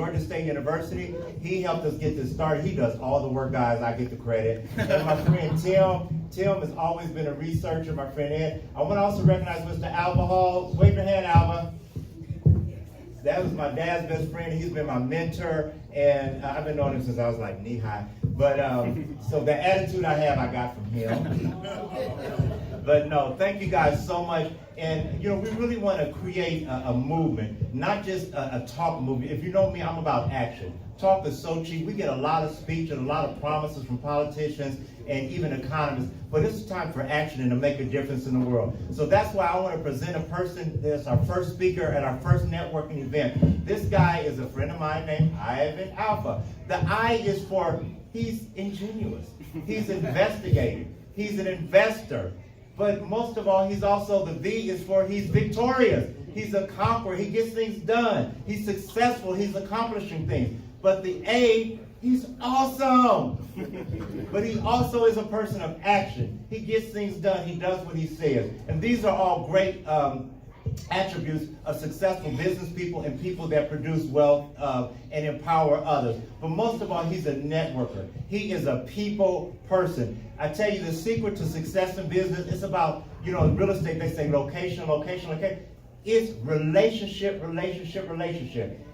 Georgia State University. He helped us get this started. He does all the work, guys. I get the credit. And my friend Tim has always been a researcher, my friend Ed. I want to also recognize Mr. Alba Hall. Wave your hand, Alba. That was my dad's best friend. He's been my mentor, and I've been knowing him since I was like knee-high. But so the attitude I have, I got from him. But no, thank you guys so much. And, we really want to create a movement, not just a talk movement. If you know me, I'm about action. Talk is so cheap. We get a lot of speech and a lot of promises from politicians and even economists, but it's time for action and to make a difference in the world. So that's why I want to present a person that's our first speaker at our first networking event. This guy is a friend of mine named Ivan Alpha. The I is for he's ingenuous, he's investigative, he's an investor, but most of all, he's also the V is for he's victorious. He's a conqueror, he gets things done, he's successful, he's accomplishing things. But the A, he's awesome. But he also is a person of action. He gets things done. He does what he says. And these are all great attributes of successful business people and people that produce wealth and empower others. But most of all, he's a networker. He is a people person. I tell you, the secret to success in business is about, in real estate, they say location, location, location. It's relationship.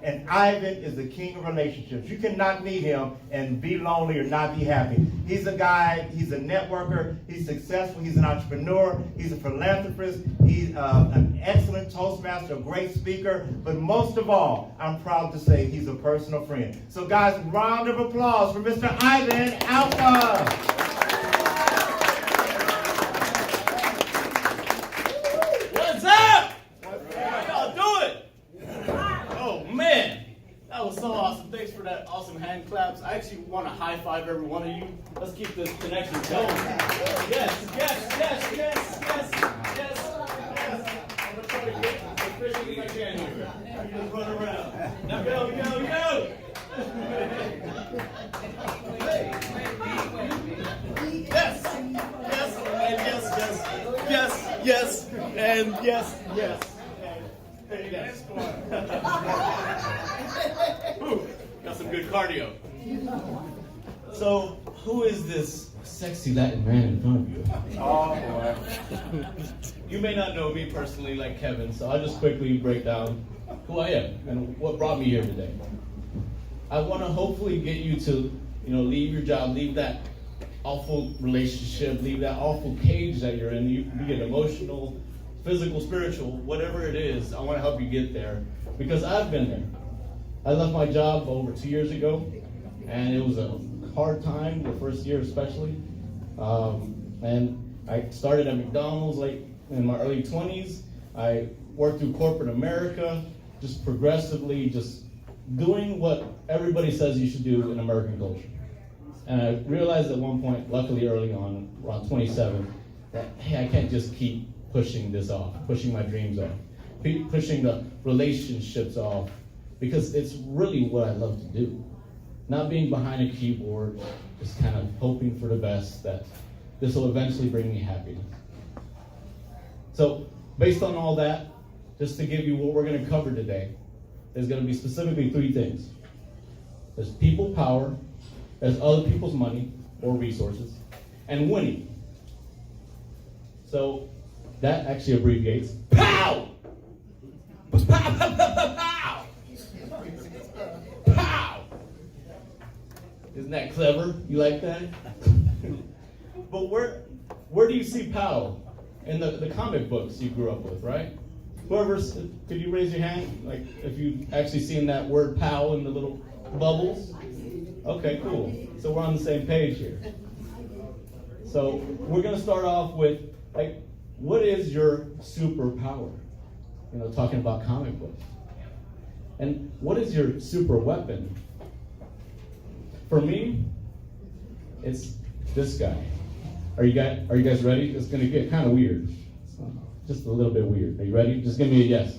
And Ivan is the king of relationships. You cannot meet him and be lonely or not be happy. He's a guy, he's a networker, he's successful, he's an entrepreneur, he's a philanthropist, he's an excellent Toastmaster, a great speaker, but most of all, I'm proud to say he's a personal friend. So guys, round of applause for Mr. Ivan Alpha. That was so awesome. Thanks for that awesome hand claps. I actually want to high five every one of you. Let's keep this connection going. Yes. I'm going to try to get as efficient as I can here. You just run around. Now go. Yes, and yes. There you go. Got some good cardio. So, who is this sexy Latin man in front of you? Oh, boy. You may not know me personally like Kevin, so I'll just quickly break down who I am and what brought me here today. I want to hopefully get you to, leave your job, leave that awful relationship, leave that awful cage that you're in. You get emotional, physical, spiritual, whatever it is. I want to help you get there because I've been there. I left my job over 2 years ago, and it was a hard time, the first year especially. And I started at McDonald's late in my early 20s. I worked through corporate America, just progressively, just doing what everybody says you should do in American culture. And I realized at one point, luckily early on, around 27, that, hey, I can't just keep pushing this off, pushing my dreams off, pushing the relationships off, because it's really what I love to do. Not being behind a keyboard, just kind of hoping for the best, that this will eventually bring me happiness. So, based on all that, just to give you what we're going to cover today, there's going to be specifically 3 things. There's people power, there's other people's money or resources, and winning. So, that actually abbreviates POW! Pow! Pow! Pow! Pow! Isn't that clever? You like that? But where do you see POW? In the comic books you grew up with, right? Could you raise your hand? Like, if you've actually seen that word POW in the little bubbles? Okay, cool. So we're on the same page here. So we're going to start off with, what is your superpower? Talking about comic books. And what is your super weapon? For me, it's this guy. Are you guys ready? It's going to get kind of weird. Just a little bit weird. Are you ready? Just give me a yes.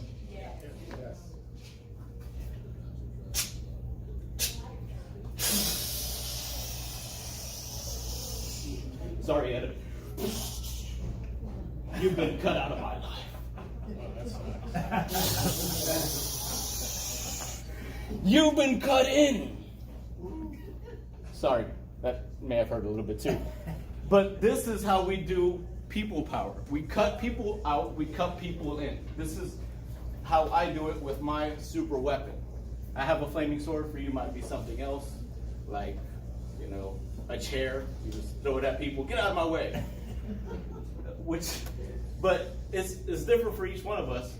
Sorry, editor. You've been cut out of my life. You've been cut in. Sorry, that may have hurt a little bit too. But this is how we do people power. We cut people out, we cut people in. This is how I do it with my super weapon. I have a flaming sword. For you, might be something else, like, you know, a chair. You just throw it at people. Get out of my way. But it's different for each one of us.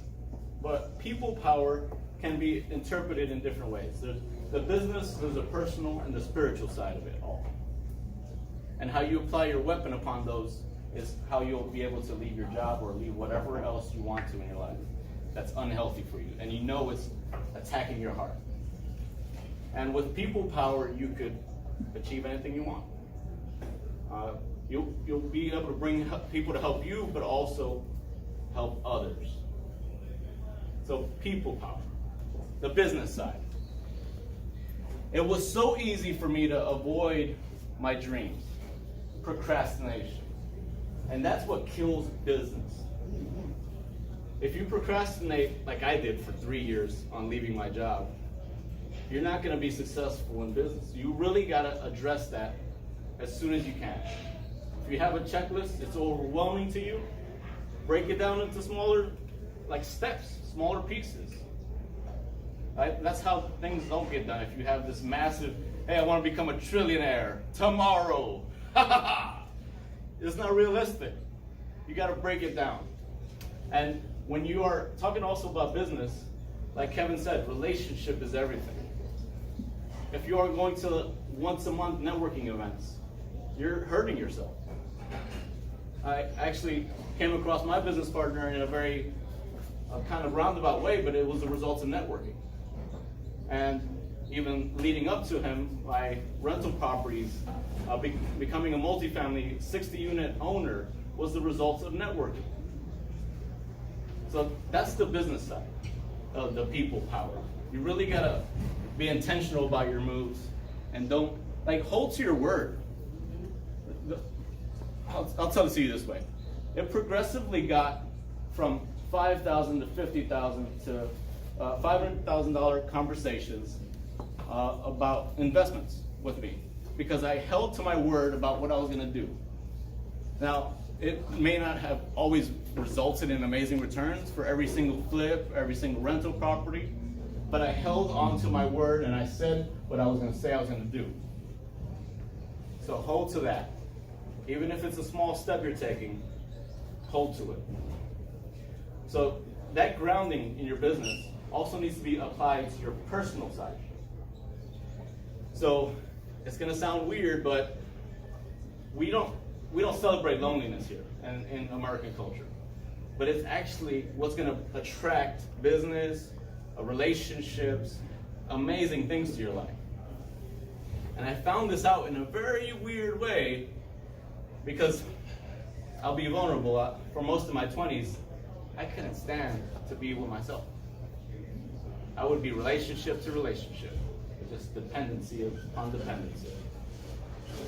But people power can be interpreted in different ways. There's the business, there's the personal, and the spiritual side of it all. And how you apply your weapon upon those is how you'll be able to leave your job or leave whatever else you want to in your life that's unhealthy for you. And you know it's attacking your heart. And with people power, you could achieve anything you want. You'll be able to bring people to help you, but also help others. So people power, the business side. It was so easy for me to avoid my dreams, procrastination. And that's what kills business. If you procrastinate like I did for 3 years on leaving my job, you're not going to be successful in business. You really got to address that as soon as you can. If you have a checklist, it's overwhelming to you, break it down into smaller steps, smaller pieces. Right? That's how things don't get done. If you have this massive, hey, I want to become a trillionaire tomorrow. It's not realistic. You got to break it down. And when you are talking also about business, like Kevin said, relationship is everything. If you are going to once a month networking events, you're hurting yourself. I actually came across my business partner in a very kind of roundabout way, but it was the result of networking. And even leading up to him, my rental properties, becoming a multifamily 60-unit owner was the result of networking. So that's the business side of the people power. You really gotta be intentional about your moves and don't, hold to your word. I'll tell it to you this way. It progressively got from $5,000 to $50,000 to $500,000 conversations about investments with me because I held to my word about what I was going to do. Now, it may not have always resulted in amazing returns for every single flip, every single rental property, but I held on to my word and I said what I was going to say I was going to do. So hold to that. Even if it's a small step you're taking, hold to it. So that grounding in your business also needs to be applied to your personal side. So it's going to sound weird, but we don't celebrate loneliness here in American culture. But it's actually what's going to attract business, relationships, amazing things to your life. And I found this out in a very weird way because I'll be vulnerable. For most of my 20s, I couldn't stand to be with myself. I would be relationship to relationship, just dependency upon dependency.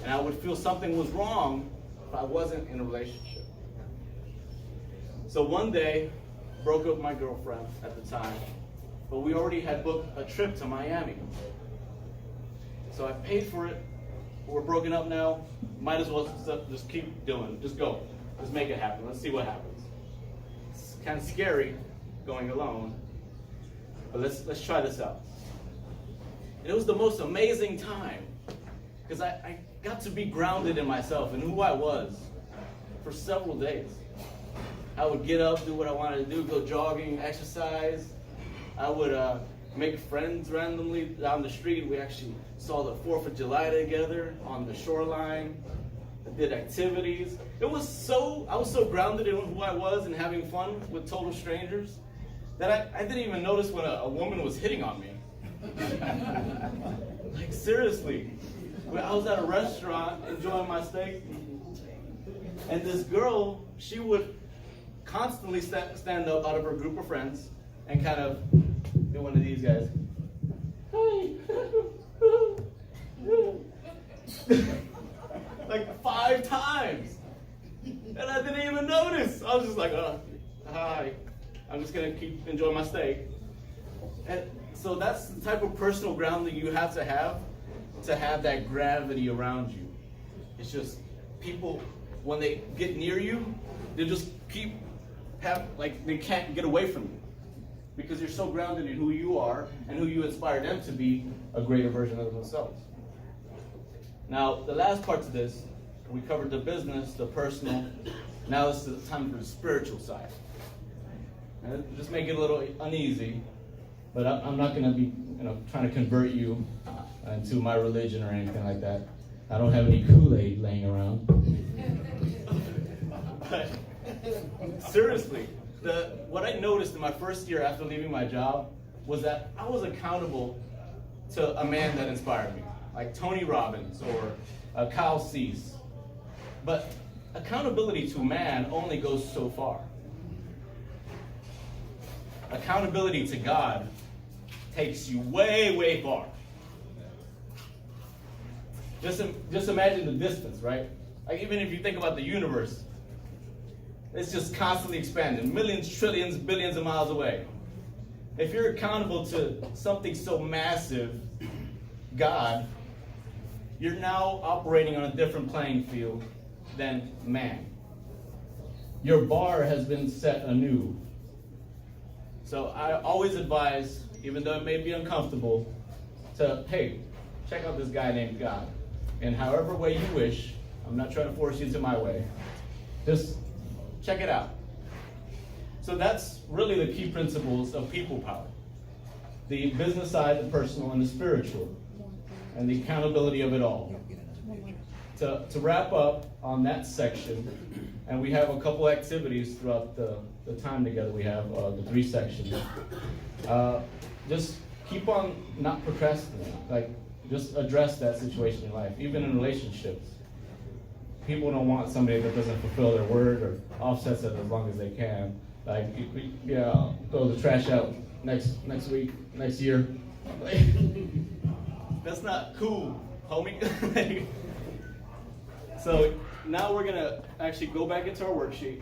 And I would feel something was wrong if I wasn't in a relationship. So one day, broke up with my girlfriend at the time, but we already had booked a trip to Miami. So I paid for it. We're broken up now. Might as well just keep doing it. Just go. Just make it happen. Let's see what happens. It's kind of scary going alone, but let's try this out. It was the most amazing time because I got to be grounded in myself and who I was for several days. I would get up, do what I wanted to do, go jogging, exercise. I would make friends randomly down the street. We actually saw the 4th of July together on the shoreline. I did activities. I was so grounded in who I was and having fun with total strangers that I didn't even notice when a woman was hitting on me. Seriously. I was at a restaurant enjoying my steak, and this girl, she would constantly stand up out of her group of friends and kind of do one of these guys. Hey. 5 times. And I didn't even notice. I was just like, hi. I'm just going to keep enjoying my steak. And So that's the type of personal ground that you have to have that gravity around you. It's just people, when they get near you, they just they can't get away from you because you're so grounded in who you are and who you inspire them to be a greater version of themselves. Now, the last part to this, we covered the business, the personal. Now it's the time for the spiritual side. And just make it a little uneasy, but I'm not going to be, trying to convert you into my religion or anything like that. I don't have any Kool-Aid laying around. But seriously, what I noticed in my first year after leaving my job was that I was accountable to a man that inspired me, like Tony Robbins or Kyle Cease. But accountability to man only goes so far. Accountability to God takes you way, way far. Just imagine the distance, right? Like even if you think about the universe, it's just constantly expanding, millions, trillions, billions of miles away. If you're accountable to something so massive, God, you're now operating on a different playing field than man. Your bar has been set anew. So I always advise, even though it may be uncomfortable, to, hey, check out this guy named God. And however way you wish, I'm not trying to force you to my way, just check it out. So that's really the key principles of people power. The business side, the personal, and the spiritual, and the accountability of it all. To wrap up on that section, and we have a couple activities throughout the time together we have, the 3 sections. Just keep on not procrastinating. Like, just address that situation in life, even in relationships. People don't want somebody that doesn't fulfill their word or offsets it as long as they can. Like, throw the trash out next week, next year. That's not cool, homie. So now we're gonna actually go back into our worksheet.